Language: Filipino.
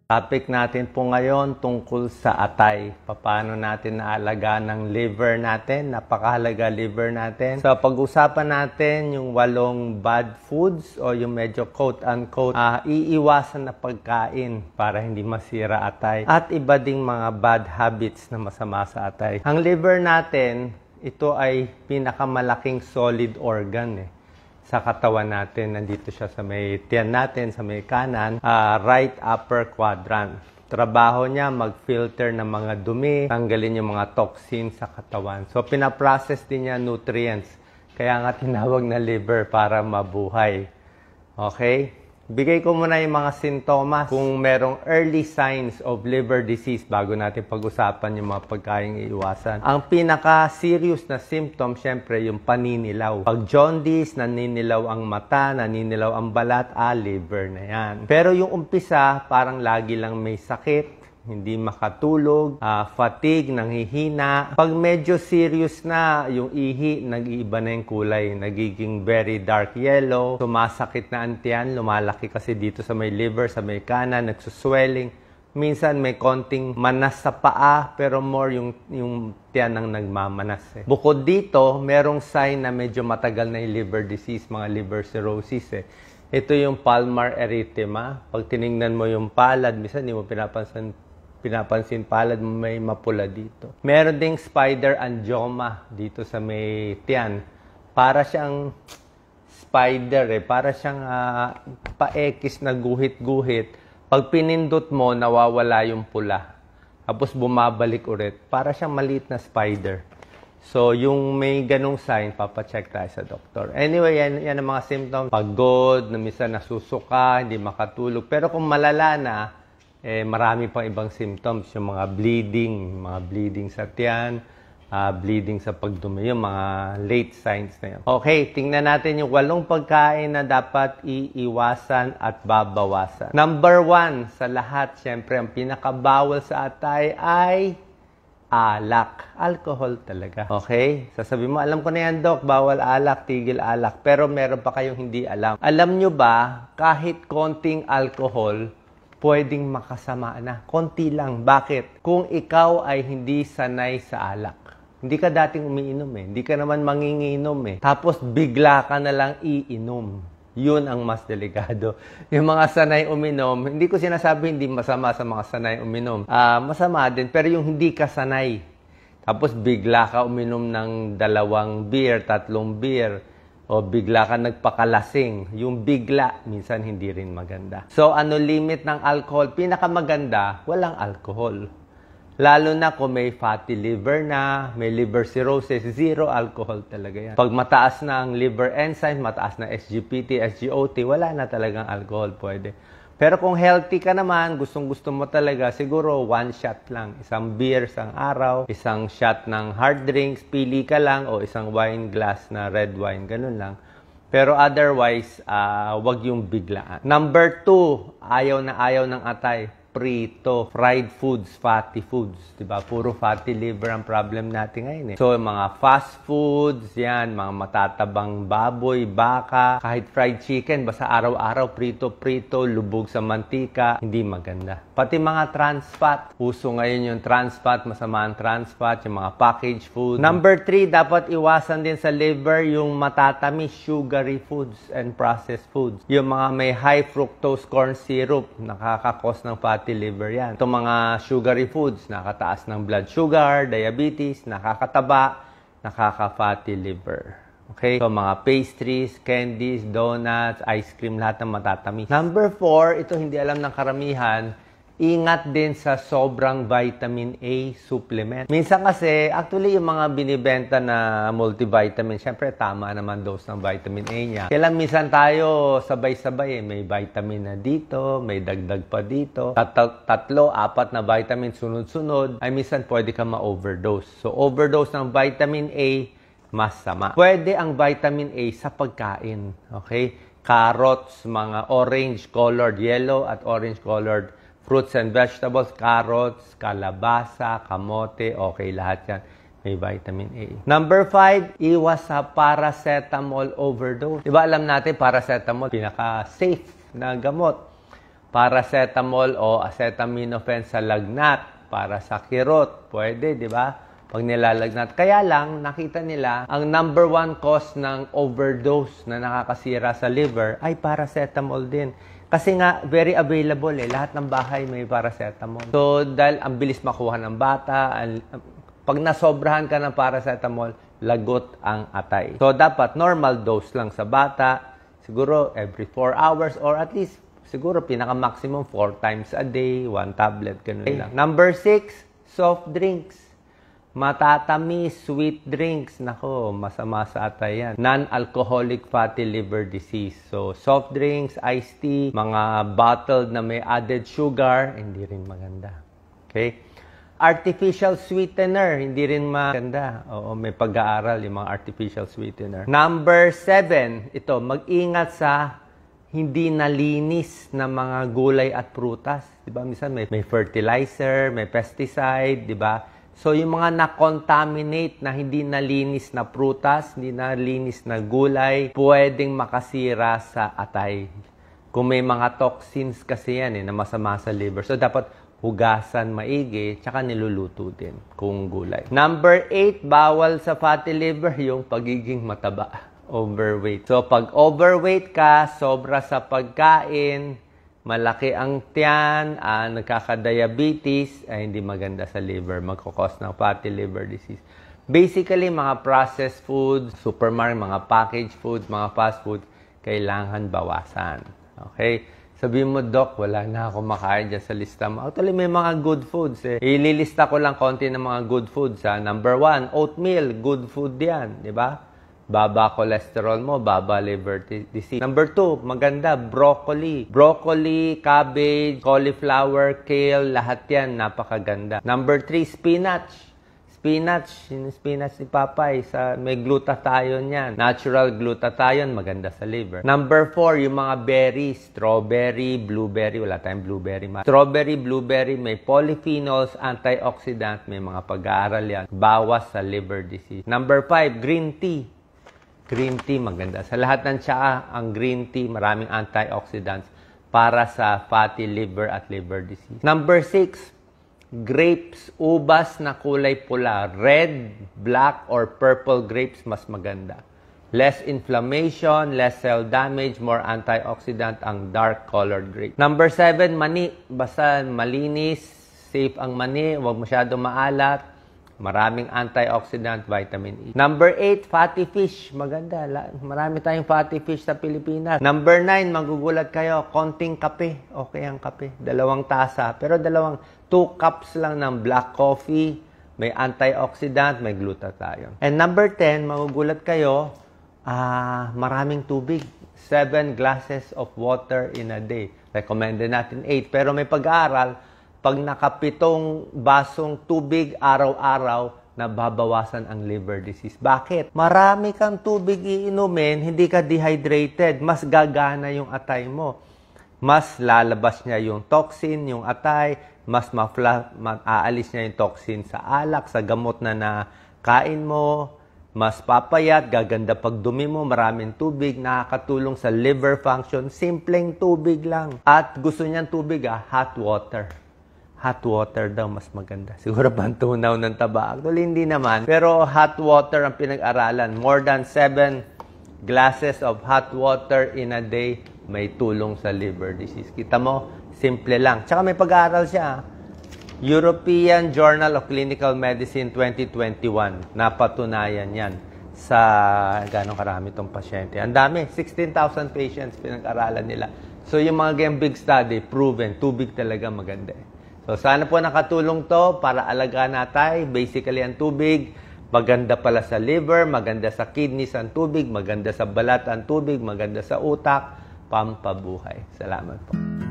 Topic natin po ngayon tungkol sa atay. Paano natin naalagaan ng liver natin? Napakahalaga liver natin. So pag-usapan natin yung 8 bad foods o yung medyo quote-unquote iiwasan na pagkain para hindi masira atay. At iba ding mga bad habits na masama sa atay. Ang liver natin, ito ay pinakamalaking solid organ sa katawan natin. Nandito siya sa may tiyan natin, sa may kanan, right upper quadrant. Trabaho niya mag-filter ng mga dumi, tanggalin yung mga toxins sa katawan. So, pinaprocess din niya nutrients. Kaya nga tinawag na liver para mabuhay. Okay? Bigay ko muna yung mga sintomas kung merong early signs of liver disease bago natin pag-usapan yung mga pagkain iiwasan. Ang pinaka-serious na symptom, syempre, yung paninilaw. Pag jaundice, naninilaw ang mata, naninilaw ang balat, liver na yan. Pero yung umpisa, parang lagi lang may sakit, hindi makatulog, fatigue, nanghihina. Pag medyo serious na, yung ihi, nag-iiba na yung kulay. Nagiging very dark yellow. Sumasakit na ang tiyan, lumalaki kasi dito sa may liver, sa may kanan, nagsuswelling. Minsan may konting manas sa paa, pero more yung tiyan ang nagmamanas. Bukod dito, merong sign na medyo matagal na yung liver disease, mga liver cirrhosis. Ito yung palmar erythema. Pag tinignan mo yung palad, minsan hindi mo pinapansin palad mo may mapula dito. Meron ding spider angioma dito sa may tiyan. Para siyang spider para siyang paekis na guhit-guhit. Pag pinindot mo, nawawala yung pula. Tapos bumabalik ulit. Para siyang maliit na spider. So, yung may ganong sign, papacheck tayo sa doktor. Anyway, yan ang mga symptoms. Pagod, na minsan nasusuka, hindi makatulog. Pero kung malala na, marami pang ibang symptoms, yung mga bleeding sa tiyan, bleeding sa pagdumi, yung mga late signs na yun. Okay, tingnan natin yung 8 pagkain na dapat iiwasan at babawasan. Number 1 sa lahat, syempre, ang pinakabawal sa atay ay alak. Alcohol talaga. Okay? Sasabihin mo, alam ko na yan, Doc, bawal alak, tigil alak. Pero meron pa kayong hindi alam. Alam nyo ba, kahit konting alcohol, pwedeng makasama na. Konti lang. Bakit? Kung ikaw ay hindi sanay sa alak. Hindi ka dating umiinom Hindi ka naman manginginom Tapos bigla ka na lang iinom. Yun ang mas delikado. Yung mga sanay uminom, hindi ko sinasabi hindi masama sa mga sanay uminom. Masama din, pero yung hindi ka sanay. Tapos bigla ka uminom ng 2 beer, 3 beer, o bigla ka nagpakalasing. Yung bigla, minsan hindi rin maganda. So, ano limit ng alcohol? Pinakamaganda, walang alcohol. Lalo na kung may fatty liver na, may liver cirrhosis, 0 alcohol talaga yan. Pag mataas na ang liver enzyme, mataas na SGPT, SGOT, wala na talagang alcohol pwede. Pero kung healthy ka naman, gustong-gusto mo talaga, siguro 1 shot lang. 1 beer, 1 araw, 1 shot ng hard drinks, pili ka lang, o 1 wine glass na red wine, ganun lang. Pero otherwise, wag yung biglaan. Number 2, ayaw na ayaw ng atay. Prito, fried foods, fatty foods. Diba? Puro fatty liver ang problem natin ngayon So, mga fast foods, yan, mga matatabang baboy, baka, kahit fried chicken, basta araw-araw, prito-prito, lubog sa mantika, hindi maganda. Pati mga trans fat. Uso ngayon yung trans fat, masama ang trans fat, yung mga packaged food. Number 3, dapat iwasan din sa liver yung matatamis, sugary foods and processed foods. Yung mga may high fructose corn syrup, nakakakos ng fatty liver yan. Itong mga sugary foods, nakataas ng blood sugar, diabetes, nakakataba, nakaka-fatty liver. Okay? So, mga pastries, candies, donuts, ice cream, lahat ng matatamis. Number 4, ito hindi alam ng karamihan, ingat din sa sobrang vitamin A supplement. Minsan kasi, actually, yung mga binibenta na multivitamin, syempre tama naman dose ng vitamin A niya. Kailan minsan tayo sabay-sabay may vitamin na dito, may dagdag pa dito. 3, 4 na vitamin sunod-sunod, ay minsan pwede ka ma-overdose. So, overdose ng vitamin A, masama. Pwede ang vitamin A sa pagkain. Okay? Carrots, mga orange-colored, yellow at orange-colored fruits and vegetables, carrots, kalabasa, kamote, okay lahat yan. May vitamin A. Number 5, iwas sa paracetamol overdose. Diba alam natin, paracetamol, pinaka-safe na gamot. Paracetamol o acetaminophen sa lagnat para sa kirot. Pwede, di ba? Pag nilalagnat. Kaya lang, nakita nila, ang number 1 cause ng overdose na nakakasira sa liver ay paracetamol din. Kasi nga, very available eh. Lahat ng bahay may paracetamol. So, dahil ang bilis makuha ng bata, pag nasobrahan ka ng paracetamol, lagot ang atay. So, dapat normal dose lang sa bata. Siguro, every 4 hours or at least, siguro, pinaka-maximum 4 times a day, 1 tablet, ganun lang. Number 6, soft drinks. Matatamis, sweet drinks. Nako, masama sa atay yan. Non-alcoholic fatty liver disease. So, soft drinks, iced tea, mga bottled na may added sugar, hindi rin maganda. Okay? Artificial sweetener, hindi rin maganda. Oo, may pag-aaral yung mga artificial sweetener. Number 7, ito, mag-ingat sa hindi nalinis na mga gulay at prutas. Diba? Minsan may fertilizer, may pesticide, diba? So, yung mga na-contaminate na hindi nalinis na prutas, hindi nalinis na gulay, pwedeng makasira sa atay. Kung may mga toxins kasi yan na masama sa liver. So, dapat hugasan maigi, tsaka niluluto din kung gulay. Number 8, bawal sa fatty liver yung pagiging mataba. Overweight. So, pag overweight ka, sobra sa pagkain, malaki ang tiyan, nagkaka-diabetes, ay hindi maganda sa liver. Magkukos ng fatty liver disease. Basically, mga processed food, supermarket, mga packaged food, mga fast food, kailangan bawasan. Okay? Sabihin mo, Doc, wala na ako makain dyan sa lista mo. Actually, may mga good foods eh. Ililista ko lang konti ng mga good foods. Number 1, oatmeal. Good food yan. Di ba? Baba cholesterol mo, baba liver disease. Number 2, maganda, broccoli. Broccoli, cabbage, cauliflower, kale, lahat yan, napakaganda. Number 3, spinach. Spinach, yung spinach ni Papay, may glutathione yan. Natural glutathione, maganda sa liver. Number 4, yung mga berries. Strawberry, blueberry, wala tayong blueberry. Strawberry, blueberry, may polyphenols, antioxidant, may mga pag-aaral yan. Bawas sa liver disease. Number 5, green tea. Green tea, maganda. Sa lahat ng tsaa, ang green tea, maraming antioxidants para sa fatty liver at liver disease. Number 6, grapes, ubas na kulay pula. Red, black, or purple grapes, mas maganda. Less inflammation, less cell damage, more antioxidant ang dark-colored grape. Number 7, mani. Basta malinis, safe ang mani, huwag masyado maalat. Maraming antioxidant, vitamin E. Number 8, fatty fish. Maganda. Marami tayong fatty fish sa Pilipinas. Number 9, magugulat kayo, konting kape. Okay ang kape. 2 tasa. Pero 2 cups lang ng black coffee. May antioxidant, may glutathione. And number 10, magugulat kayo, maraming tubig. 7 glasses of water in a day. Recommended natin 8. Pero may pag-aaral, pag nakapitong basong tubig araw-araw, nababawasan ang liver disease. Bakit? Marami kang tubig iinumin, hindi ka dehydrated, mas gagana yung atay mo. Mas lalabas niya yung toxin, yung atay, mas aalis niya yung toxin sa alak, sa gamot na nakain mo, mas papayat, gaganda pag dumi mo, maraming tubig, nakakatulong sa liver function, simpleng tubig lang. At gusto niyan tubig, hot water. Hot water daw mas maganda. Siguro pantunaw ng taba. Actually, hindi naman. Pero hot water ang pinag-aralan. More than 7 glasses of hot water in a day may tulong sa liver disease. Kita mo, simple lang. Tsaka may pag-aaral siya. European Journal of Clinical Medicine 2021. Napatunayan yan sa gano'ng karami itong pasyente. Ang dami. 16,000 patients pinag-aralan nila. So, yung mga big study, proven. Tubig talaga maganda. So, sana po nakatulong to para alagaan natin. Basically, ang tubig, maganda pala sa liver, maganda sa kidneys ang tubig, maganda sa balat ang tubig, maganda sa utak, pampabuhay. Salamat po.